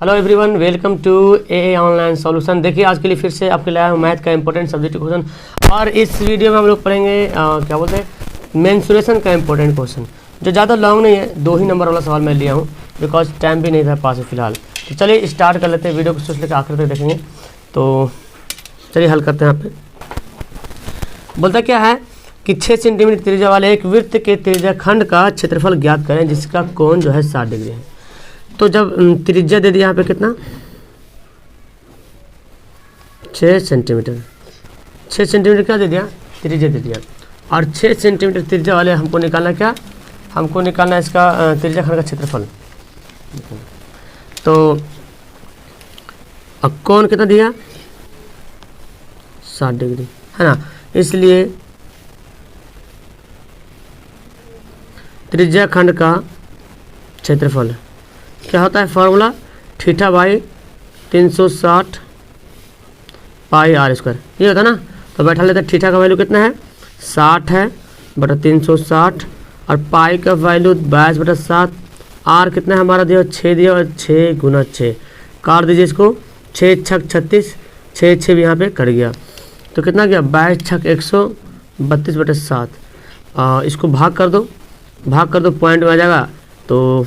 Hello everyone, welcome to a online solution. देखिए आज के लिए फिर से आपके लाया हूँ मैथ का इंपॉर्टेंट सब्जेक्ट क्वेश्चन। और इस वीडियो में हम लोग पढ़ेंगे क्या बोलते हैं मेंसुरेशन का इंपॉर्टेंट क्वेश्चन, जो ज़्यादा लॉन्ग नहीं है। 2 ही नंबर वाला सवाल मैं लिया हूँ बिकॉज टाइम भी नहीं था पास फिलहाल। तो चलिए स्टार्ट कर लेते हैं, वीडियो को सोच लेकर आखिर तक देखेंगे। तो चलिए हल करते हैं। यहाँ पे बोलता क्या है कि 6 सेंटीमीटर त्रिज्या वाले एक वृत्त के त्रिज्या खंड का क्षेत्रफल ज्ञात करें जिसका कोण जो है 60 डिग्री है। तो जब त्रिज्या दे दिया यहाँ पे कितना 6 सेंटीमीटर, 6 सेंटीमीटर क्या दे दिया त्रिज्या दे दिया। और 6 सेंटीमीटर त्रिज्या वाले हमको निकालना क्या, हमको निकालना इसका त्रिज्या खंड का क्षेत्रफल। तो अब कोण कितना दिया 60 डिग्री है ना, इसलिए त्रिज्या खंड का क्षेत्रफल क्या होता है, formula theta by 360 pi r square, ये होता है ना। तो बैठा लेते हैं, थीटा का वैल्यू कितना है 60 है बटा 360 और पाई का वैल्यू 22 बटा 7। आर कितना है हमारा दिया 6 दिया और 6 गुना 6 काट दीजिए इसको, 6 छक 36, 6 6 भी यहाँ पे कट गया। तो कितना गया 22 छक 132 बटा 7। इसको भाग कर दो पॉइंट में आ जाएगा। तो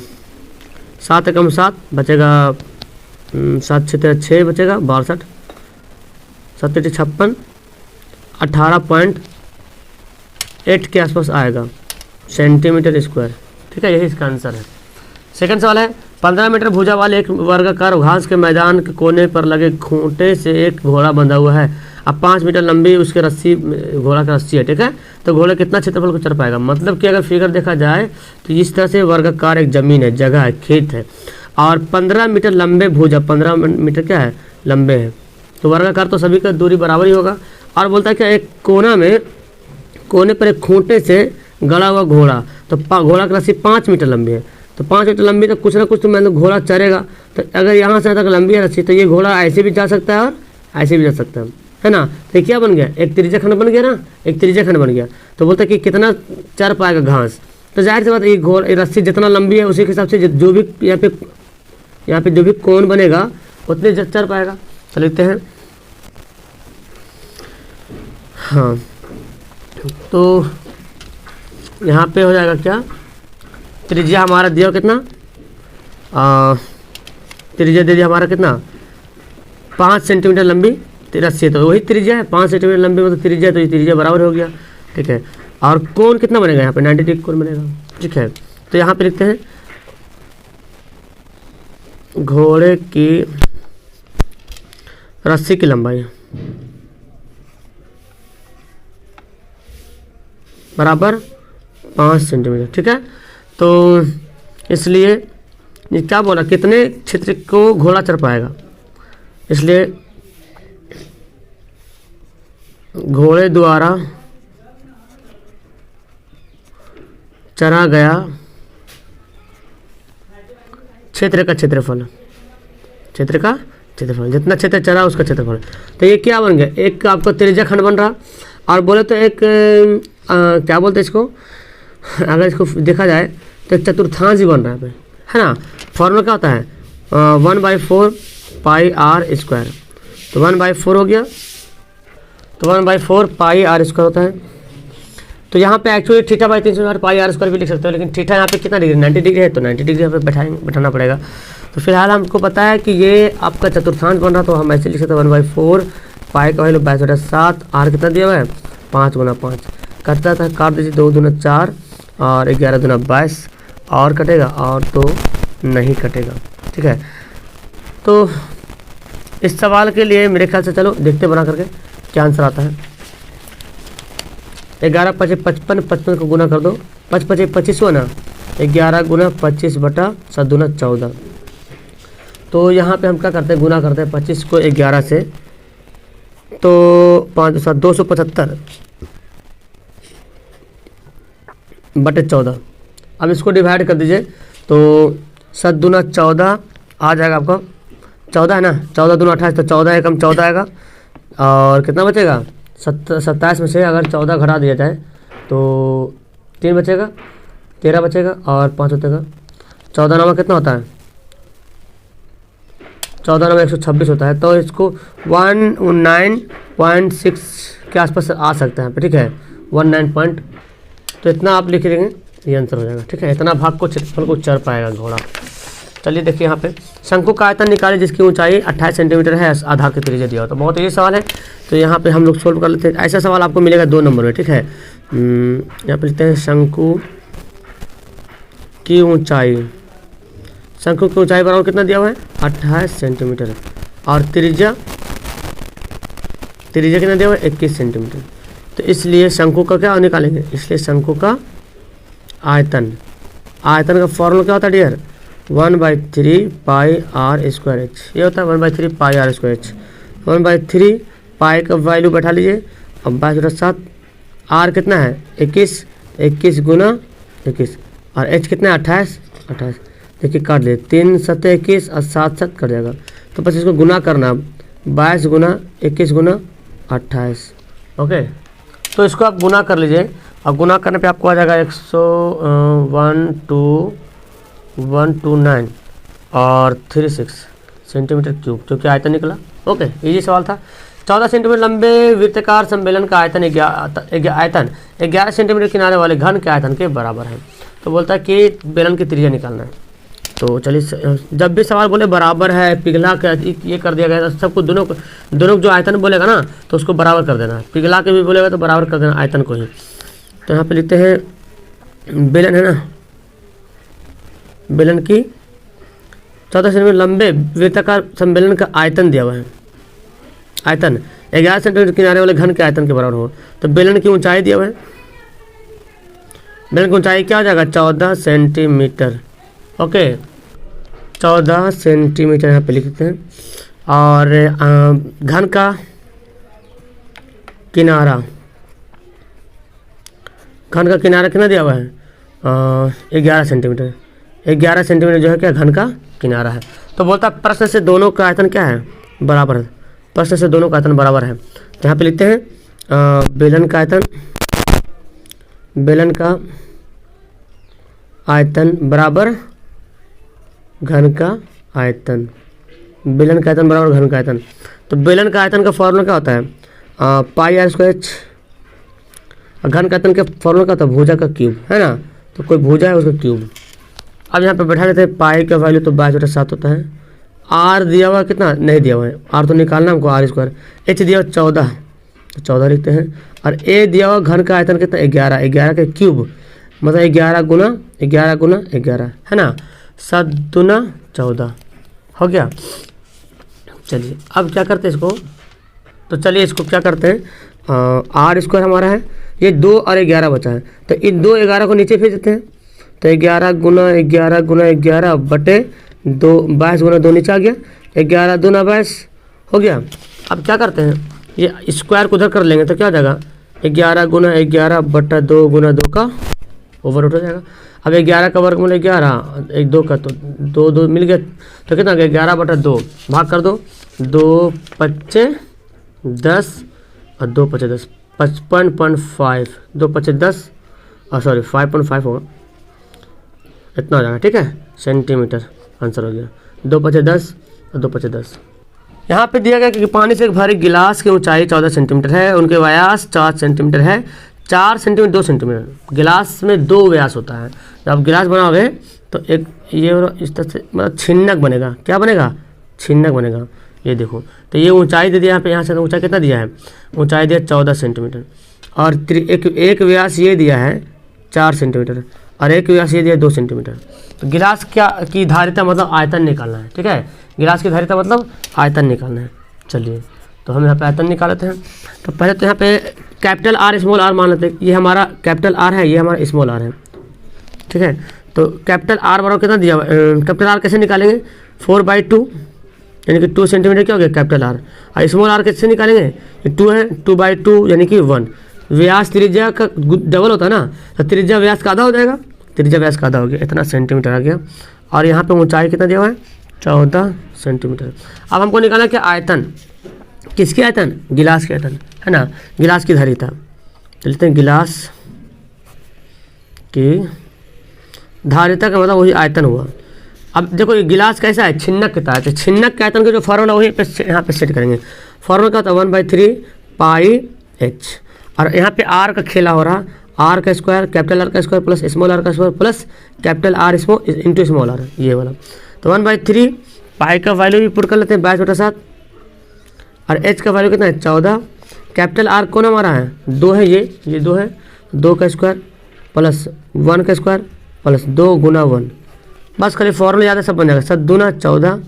7 एकम 7 बचेगा, 7 6 6 बचेगा 62, 7 56, 18.8 के आसपास आएगा सेंटीमीटर स्क्वायर। ठीक है, यही इसका आंसर है। सेकंड सवाल है 15 मीटर भुजा वाले एक वर्गाकार घास के मैदान के कोने पर लगे खूंटे से एक घोड़ा बंधा हुआ है। अब 5 मीटर लंबी उसके रस्सी, घोड़ा का रस्सी है। ठीक है, तो घोड़ा कितना क्षेत्रफल को चढ़ पाएगा। मतलब कि अगर फिगर देखा जाए तो इस तरह से वर्गाकार एक जमीन है, जगह है, खेत है और 15 मीटर लंबे भुजा, 15 मीटर क्या है लंबे है। तो वर्गाकार तो सभी का दूरी बराबर ही होगा। और बोलता है क्या एक कोने पर एक खूंटे से गड़ा हुआ घोड़ा, तो घोड़ा की रस्सी 5 मीटर लंबी है। तो 5 मीटर लंबी तो कुछ ना कुछ तो मतलब घोड़ा चढ़ेगा। तो अगर यहाँ से तक लंबी है रस्सी तो ये घोड़ा ऐसे भी जा सकता है और ऐसे भी जा सकता है ना। तो क्या बन गया, एक त्रिज्या खंड बन गया ना, एक त्रिज्या खंड बन गया। तो बोलता है कि कितना चढ़ पाएगा घास। तो जाहिर सी बात ये घोड़ा रस्सी जितना लंबी है उसी के हिसाब से जो भी यहाँ पे जो भी कोण बनेगा उतने चढ़ पाएगा। तो लिखते हैं हाँ, तो यहाँ पे हो जाएगा क्या, त्रिज्या हमारा दिया कितना, त्रिज्या दे दिया हमारा कितना 5 सेंटीमीटर लंबी रस्सी। तो वही त्रिज्या है 5 सेंटीमीटर लंबी, मतलब त्रिज्या, तो ये त्रिज्या बराबर हो गया। ठीक है, और कोण कितना बनेगा यहाँ पे 90 डिग्री कोण बनेगा। ठीक है, तो यहाँ पे लिखते हैं घोड़े की रस्सी की लंबाई बराबर 5 सेंटीमीटर। ठीक है, तो इसलिए ये क्या बोला कितने क्षेत्र को घोड़ा चढ़ पाएगा, इसलिए घोड़े द्वारा चढ़ा गया क्षेत्र का क्षेत्रफल, क्षेत्र का क्षेत्रफल, जितना क्षेत्र चढ़ा उसका क्षेत्रफल। तो ये क्या बन गया, एक आपको त्रिज्या खंड बन रहा। और बोले तो एक क्या बोलते हैं इसको, अगर इसको देखा जाए तो एक चतुर्थांश ही बन रहा है ना। फॉर्मूला क्या होता है 1/4 पाई आर स्क्वायर। तो 1/4 हो गया, तो 1/4 पाई आर स्क्वायर होता है। तो यहाँ पे actually theta by 360 pi r square भी लिख सकते हो, लेकिन थीटा यहाँ पे कितना डिग्री 90 डिग्री है, तो 90 डिग्री यहाँ पे बैठाना पड़ेगा। तो फिलहाल हमको पता है कि ये आपका चतुर्थांश बन रहा, तो हम ऐसे लिख सकते हैं 1/4 पाई का वैल्यू 22 बटा 7, आर कितना दिया हुआ है 5 गुना 5 कटता था, काट दीजिए 2 दूना 4 और 11 दूना 22 और कटेगा और तो नहीं कटेगा। ठीक है, तो इस सवाल के लिए मेरे ख्याल से चलो देखते बना करके क्या आंसर आता है। 11 5 55, 55 को गुना कर दो, 5 5 25 हुआ ना, 11 गुना 25 बटा 7 दूना 14। तो यहाँ पे हम क्या करते हैं गुना करते हैं 25 को 11 से, तो 5 7 275 बटे 14। अब इसको डिवाइड कर दीजिए, तो 7 दूना 14 आ जाएगा आपका 14 है ना, 14 दूना 28, तो 14 एकम 14 आएगा और कितना बचेगा 27 में से अगर 14 घटा दिया जाए तो 3 बचेगा, 13 बचेगा और 5 बचेगा। 14 नामा कितना होता है 14 9 126 होता है, तो इसको 119.6 के आसपास आ सकता है, ठीक है 19 पॉइंट, तो इतना आप लिख देंगे, ये आंसर हो जाएगा, ठीक है। इतना भाग को क्षेत्रफल को चढ़ पाएगा घोड़ा। चलिए देखिए यहाँ पे शंकु का आयतन निकाले जिसकी ऊंचाई 28 सेंटीमीटर है, आधार के त्रिज्या दिया हो, तो बहुत ये सवाल है, तो यहाँ पे हम लोग सोल्व कर लेते हैं। ऐसा सवाल आपको मिलेगा 2 नंबर में, ठीक है। यहाँ पे लिखते हैं शंकु की ऊंचाई, शंकु की ऊंचाई बराबर कितना दिया हुआ है 28 सेंटीमीटर, और त्रिज्या कितना दिया हुआ है 21 सेंटीमीटर, तो इसलिए शंकु का क्या निकालेंगे, इसलिए शंकु का आयतन का फॉर्मूला क्या होता है dear, 1/3 pi r square h, ये होता है 1/3 pi r square h. 1/3 pi का वैल्यू बैठा लीजिए, अब 22/7, आर कितना है 21 गुना 21, और एच कितना है 28, देखिए काट लिए 3 7 21 और 7 7 कट जाएगा, तो बस इसको गुना करना 22 गुना 21 गुना 28, ओके। तो इसको आप गुना कर लीजिए, और गुना करने पे आपको आ जाएगा 129 और 36 सेंटीमीटर क्यूब, जो कि आयतन निकला, ओके। इजी सवाल था। 14 सेंटीमीटर लंबे वृत्ताकार सम्मेलन का आयतन 11 सेंटीमीटर किनारे वाले घन के आयतन के बराबर है, तो बोलता है कि बेलन की त्रिज्या निकालना है। तो चलिए, जब भी सवाल बोले बराबर है, पिघला के ये कर दिया गया है, सबको दोनों जो आयतन बोलेगा ना तो उसको बराबर कर देना, पिघला के भी बोलेगा तो बराबर कर देना आयतन को ही। तो यहाँ पे लिखते हैं बेलन है ना, बेलन की 14 सेंटीमीटर लंबे वृत्ताकार सम्मेलन का आयतन दिया हुआ है, आयतन 11 सेंटीमीटर किनारे वाले घन के आयतन के बराबर हो, तो बेलन की ऊंचाई दिया हुआ है, बेलन की ऊंचाई क्या हो जाएगा 14 सेंटीमीटर, ओके 14 सेंटीमीटर यहाँ पे लिखते हैं, और घन का किनारा कितना दिया हुआ है 11 सेंटीमीटर, 11 सेंटीमीटर जो है क्या घन का किनारा है। तो बोलता है प्रश्न से दोनों का आयतन क्या है बराबर है, प्रश्न से दोनों का आयतन बराबर है। तो यहाँ पे लिखते हैं बेलन का आयतन बराबर घन का आयतन, बेलन का आयतन बराबर घन का आयतन। तो बेलन का आयतन का फॉर्मूला क्या होता है पाई आर स्क्वायर एच, घन का आयतन का फॉर्मूला क्या होता है भुजा का क्यूब, है ना, तो कोई भुजा है उसका क्यूब। अब यहाँ पे बैठा देते हैं पाई का वैल्यू तो 22/7 होता है, आर दिया हुआ कितना नहीं दिया हुआ है, आर तो निकालना हमको आर स्क्वायर, एच दिया हुआ 14 तो 14 लिखते हैं, और ए दिया हुआ घन का आयतन कितना 11 के क्यूब, मतलब 11 गुना 11 है ना, 7 दूना 14 हो गया। चलिए अब क्या करते हैं इसको, तो चलिए इसको क्या करते हैं आर स्क्वायर हमारा है, ये 2 और 11 बचा है, तो इन 2 11 को नीचे भेज देते हैं, तो 11 गुना 11 बटे 2 22 गुना 2 नीचे आ गया, 11 दूना 22 हो गया। अब क्या करते हैं ये स्क्वायर को उधर कर लेंगे, तो क्या हो जाएगा 11 गुना 11 बटा 2 गुना 2 का ओवर हो जाएगा। अब 11 का वर्ग मिले 11, 1 2 का, तो 2 2 मिल गया, तो कितना गया 11 बटा 2 भाग कर दो, 2 5 10 और 2 5 10, 55.5, 2 5 10 और सॉरी 5.5 होगा, इतना हो जाएगा, ठीक है सेंटीमीटर आंसर हो गया, 2 5 10 और 2 5 10। यहाँ पे दिया गया कि पानी से भरे गिलास की ऊंचाई 14 सेंटीमीटर है, उनके व्यास 4 सेंटीमीटर है, 4 सेंटीमीटर 2 सेंटीमीटर, गिलास में 2 व्यास होता है। जब आप गिलास बनाओगे तो एक ये इस तरह से मतलब छिन्नक बनेगा, क्या बनेगा छिन्नक बनेगा, ये देखो। तो ये ऊंचाई दे दिया यहाँ पे, यहाँ से ऊंचाई कितना दिया है, ऊंचाई दिया 14 सेंटीमीटर, और एक व्यास ये दिया है 4 सेंटीमीटर, और एक व्यास ये दिया 2 सेंटीमीटर। तो गिलास क्या की धारिता मतलब आयतन निकालना है, ठीक है, गिलास की धारिता मतलब आयतन निकालना है। चलिए तो हम यहाँ पे आयतन निकाल लेते हैं। तो पहले तो यहाँ पे कैपिटल आर स्मॉल आर मान लेते हैं, ये हमारा कैपिटल आर है, ये हमारा स्मॉल आर है, ठीक है। तो कैपिटल आर बराबर कितना दिया हुआ, कैपिटल आर कैसे निकालेंगे 4/2 यानी कि 2 सेंटीमीटर क्या हो गया कैपिटल आर, और स्मॉल आर कैसे निकालेंगे 2 है, 2/2 यानी कि 1। व्यास त्रिज्या का डबल होता है ना, तो त्रिज्या व्यास का आधा हो जाएगा, त्रिज्या व्यास का आधा हो गया, इतना सेंटीमीटर आ गया। और यहाँ पे ऊंचाई कितना दिया हुआ है 14 सेंटीमीटर। अब हमको निकालना क्या आयतन, किसके आयतन गिलास के आयतन, है ना, गिलास की धारिता। चलते हैं गिलास की धारिता का मतलब वही आयतन हुआ, अब देखो ये गिलास कैसा है, छिन्नक के तहत है। छिन्नक के आयतन का जो फॉर्मूला वही यहाँ पे सेट करेंगे। फॉर्मूला क्या होता है 1/3 पाई h, और यहाँ पे r का खेला हो रहा, r का स्क्वायर कैपिटल R का स्क्वायर प्लस स्मॉल r का square plus capital R small into small r, ये वाला। तो 1/3 पाई का वैल्यू भी पुट कर लेते हैं 22/7, और h का वैल्यू कितना है 14। कैपिटल R कौन हमारा है 2 है, ये 2 है, 2 का स्क्वायर प्लस 1 का स्क्वायर प्लस 2 गुना 1, बस खाली फॉर्मूला याद है सब बन जाएगा। 7 दूना 14,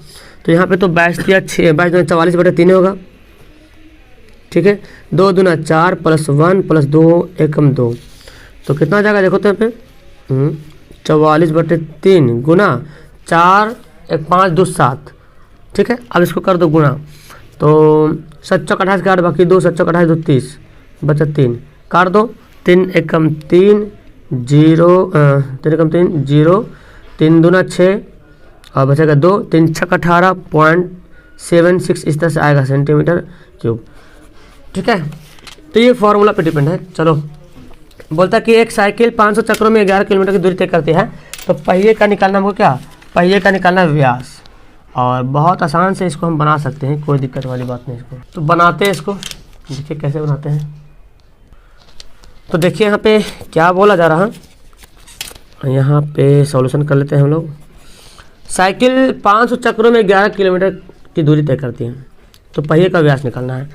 तो यहाँ पे तो 22 या 6 22 दूना 44/3 होगा, ठीक है। 2 दूना 4 प्लस 1 प्लस 2 एकम 2, तो कितना आ जाएगा देखो तो यहाँ पे 44/3 गुना 4 1 5 2 7, ठीक है। अब इसको कर दो गुना, तो 7 चौक 28 काट, बाकी 2 7 चौक 28 2 30 बचा 3, काट दो 3 एकम 3 0 3 एकम 3 0, 3 दूना 6 और बचेगा 2, 3 छक 18.76 इस तरह से आएगा सेंटीमीटर क्यूब, ठीक है। तो ये फॉर्मूला पे डिपेंड है। चलो बोलता कि एक साइकिल 500 चक्रों में 11 किलोमीटर की दूरी तय करती है, तो पहिए का निकालना हमको क्या, पहिए का निकालना व्यास, और बहुत आसान से इसको हम बना सकते हैं, कोई दिक्कत वाली बात नहीं। इसको तो बनाते हैं, इसको देखिए कैसे बनाते हैं। तो देखिए यहाँ पे क्या बोला जा रहा है, यहाँ पे सॉल्यूशन कर लेते हैं हम लोग। साइकिल 500 चक्रों में 11 किलोमीटर की दूरी तय करती है, तो पहिए का व्यास निकालना है।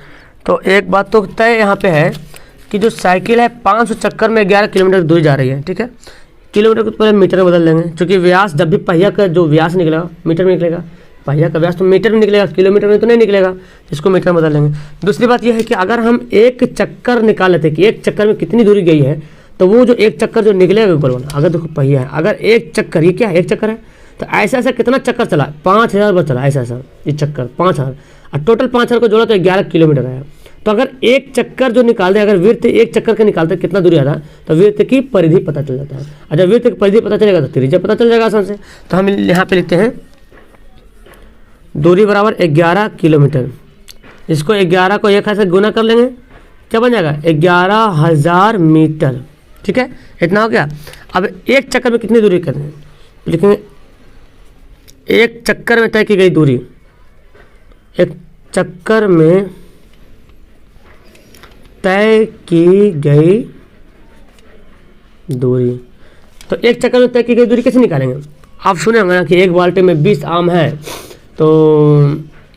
तो एक बात तो तय यहाँ पे है कि जो साइकिल है 500 चक्कर में 11 किलोमीटर की दूरी जा रही है, ठीक है। किलोमीटर को पहले मीटर में बदल देंगे, क्योंकि व्यास जब भी पहिया का जो व्यास निकलेगा मीटर में निकलेगा, पहिया का व्यास तो मीटर में निकलेगा, किलोमीटर में तो नहीं निकलेगा, इसको मीटर में बदल लेंगे। दूसरी बात यह है कि अगर हम एक चक्कर निकाल लेते हैं कि एक चक्कर में कितनी दूरी गई है, तो वो जो एक चक्कर जो निकलेगा ऊपर वाला, अगर देखो पहिया है, अगर एक चक्कर, ये क्या है एक चक्कर है, तो ऐसा ऐसा कितना चक्कर चला 5000 बार चला, ऐसा ऐसा ये चक्कर 5000, और टोटल 5000 को जोड़ा तो 11 किलोमीटर आया। तो अगर एक चक्कर जो निकाल दे, अगर वृत्त एक चक्कर के निकालते कितना दूरी आ रहा है, तो वृत्त की परिधि पता चल जाता है, और जब वृत्त की परिधि पता चलेगा तो त्रिज्या पता चल जाएगा आसान से। तो हम यहाँ पे लिखते हैं दूरी बराबर 11 किलोमीटर, इसको 11 को एक से गुना कर लेंगे, क्या बन जाएगा 11,000 मीटर, ठीक है। इतना हो गया। अब एक चक्कर में कितनी दूरी करें, लिखेंगे एक चक्कर में तय की गई दूरी, एक चक्कर में तय की गई दूरी। तो एक चक्कर में तय की गई दूरी कैसे निकालेंगे, आप सुने होंगे ना कि एक बाल्टी में 20 आम है, तो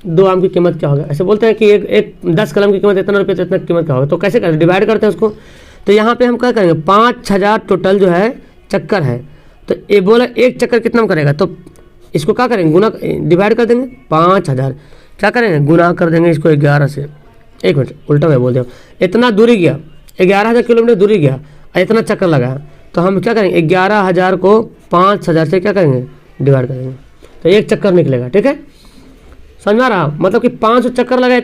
2 आम की कीमत क्या होगा, ऐसे बोलते हैं कि एक 10 कलम की कीमत इतना रुपये, तो इतना कीमत क्या होगा। तो कैसे करते, डिवाइड करते हैं उसको। तो यहाँ पे हम क्या करेंगे 5000 टोटल जो है चक्कर है, तो ये बोला एक चक्कर कितना में करेगा, तो इसको क्या करेंगे गुना, डिवाइड कर देंगे 5000, क्या करेंगे गुना कर देंगे इसको 11 से। एक मिनट उल्टा मैं बोल दिया, इतना दूरी गया 11,000 किलोमीटर दूरी गया, इतना चक्कर लगा, तो हम क्या करेंगे 11,000 को 5000 से क्या करेंगे डिवाइड करेंगे, तो एक चक्कर निकलेगा, ठीक है। समझ में आ रहा, मतलब कि 500 चक्कर लगाया,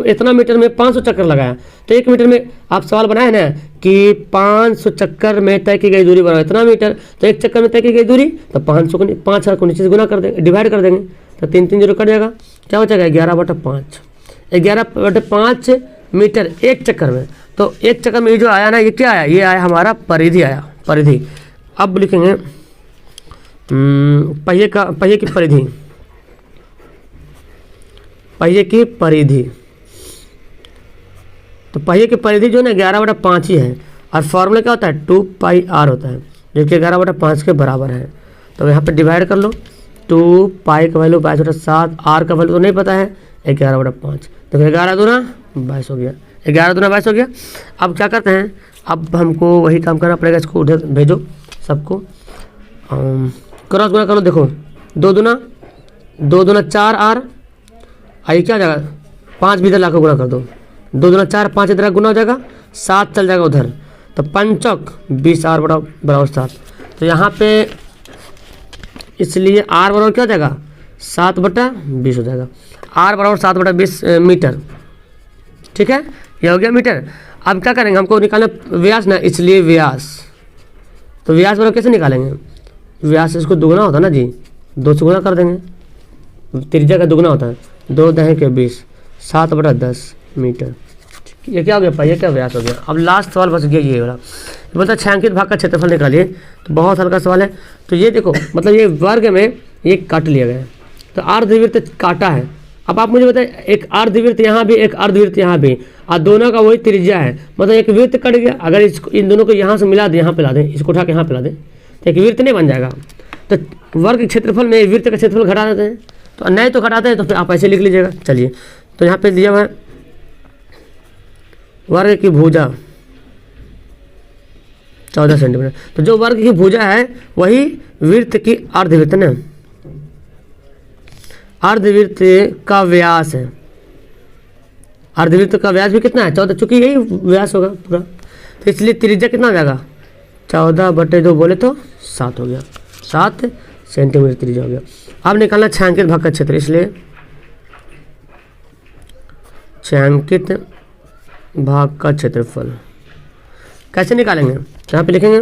इतना मीटर में 500 चक्कर लगाया, तो 1 मीटर में आप सवाल बनाए ना कि 500 चक्कर में तय की गई दूरी बराबर इतना मीटर, तो एक चक्कर में तय की गई दूरी, तो 5000 को नीचे से गुना कर देंगे, डिवाइड कर देंगे, तो 3 3 जीरो कट जाएगा, क्या बचेगा 11/5, 11/5 मीटर एक चक्कर में। तो एक चक्कर में ये जो आया ना, ये क्या आया, ये आया हमारा परिधि आया, परिधि। अब लिखेंगे पहिए की परिधि, पहिए की परिधि। तो पहिए की परिधि जो है ना 11/5 ही है, और फॉर्मूला क्या होता है 2πr होता है, जो कि 11/5 के बराबर है। तो यहाँ पे डिवाइड कर लो, 2 पाई का वैल्यू 22/7, आर का वैल्यू तो नहीं पता है 11/5, तो 11 दूना 22 हो गया, 11 दूना 22 हो गया। अब क्या करते हैं, अब हमको वही काम करना पड़ेगा, इसको उधर भेजो सबको, क्रॉस गुना करो, देखो 2 दूना 4 आर, आइए क्या हो जाएगा 5 भी इधर ला कर गुना कर दो, 2 दूना 4 5 इधर गुना हो जाएगा, 7 चल जाएगा उधर, तो 5 20 आर बराबर 7। तो यहाँ पे इसलिए आर बराबर क्या हो जाएगा 7/20 हो जाएगा, आर बराबर 7/20 मीटर, ठीक है, ये हो गया मीटर। अब क्या करेंगे, हमको निकालना व्यास ना, इसलिए व्यास, तो व्यास बराबर कैसे निकालेंगे, व्यास इसको दुगना होता है ना जी, 2 से गुना कर देंगे, त्रिज्या का दुगना होता है, 2 दहें के 20, 7/10 मीटर। ये क्या हो गया, पहिए का व्यास हो गया। अब लास्ट सवाल बच गया ये वाला, बोलता है छायांकित भाग का क्षेत्रफल निकालिए, तो बहुत हल्का सवाल है। तो ये देखो, मतलब ये वर्ग में ये काट लिया गया, तो अर्धवृत्त काटा है। अब आप मुझे बताइए, एक अर्धवृत्त यहाँ भी, एक अर्धवृत्त यहाँ भी, और दोनों का वही त्रिज्या है, मतलब एक वृत्त कट गया। अगर इसको इन दोनों को यहाँ से मिला दें, यहाँ पे ला दें, इसको उठा के यहाँ पे ला दें, तो एक वृत्त नहीं बन जाएगा। तो वर्ग के क्षेत्रफल में वृत्त का क्षेत्रफल घटा देते हैं, तो नहीं तो घटाते हैं, तो फिर आप ऐसे लिख लीजिएगा। चलिए, तो यहाँ पे दिया हुआ है वर्ग की भुजा 14 सेंटीमीटर, तो जो वर्ग की भुजा है वही वृत्त की अर्धवृत्त ना, अर्धवृत्त का व्यास है। अर्धवृत्त का व्यास भी कितना है? 14, चूंकि यही व्यास होगा पूरा, तो इसलिए त्रिज्या कितना हो जाएगा? 14/2 बोले तो 7 हो गया, 7 सेंटीमीटर त्रिज्या हो गया। अब निकालना छायांकित भाग का क्षेत्र, इसलिए छायांकित भाग का क्षेत्रफल कैसे निकालेंगे? यहाँ पे लिखेंगे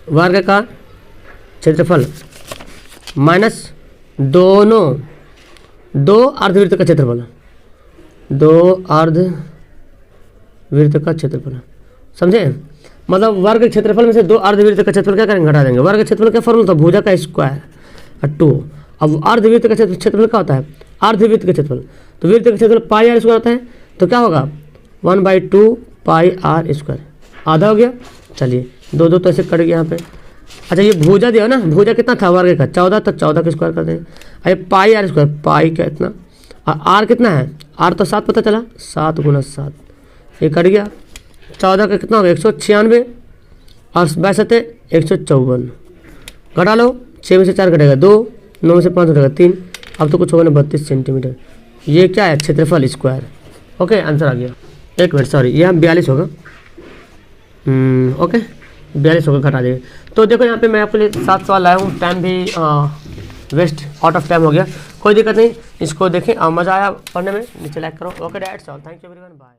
वर्ग का क्षेत्रफल माइनस दोनों दो अर्धवृत्त का क्षेत्रफल, दो अर्धवृत्त का क्षेत्रफल, समझे? मतलब वर्ग के क्षेत्रफल में से दो अर्धवृत्त का क्षेत्रफल क्या करेंगे? घटा देंगे। वर्ग के क्षेत्रफल का फॉर्मूला था भुजा का स्क्वायर और 2। अब अर्धवृत्त का क्षेत्रफल क्या होता है? अर्धवृत्त का क्षेत्रफल, तो वृत्त का क्षेत्रफल पाई आर स्क्वायर होता है, तो क्या होगा? 1/2 पाई आर स्क्वायर, आधा हो गया। चलिए, दो तो ऐसे कट गया यहाँ पे। अच्छा, ये भुजा दिया ना, भुजा कितना था वर्ग का? 14, तो 14 का स्क्वायर कर देंगे। अरे पाई आर स्क्वायर, पाई का इतना, और आर कितना है? आर तो 7 पता चला, 7 × 7, ये कट गया। 14 का कितना होगा? 196, और 62 154, घटा लो, 6 में से 4 घटेगा 2, 9 में से 5 घटेगा 3, अब तो कुछ होगा ना 32 सेंटीमीटर। ये क्या है? क्षेत्रफल स्क्वायर। ओके, आंसर आ गया। एक मिनट, सॉरी, यहाँ 42 होगा। ओके, 42 होगा, घटा देंगे। तो देखो यहाँ पे मैं आपके लिए 7 सवाल लाया हूँ, टाइम भी वेस्ट आउट ऑफ टाइम हो गया, कोई दिक्कत नहीं, इसको देखें और मज़ा आया पढ़ने में, नीचे लाइक करो। Okay, that's all, thank you everyone, bye.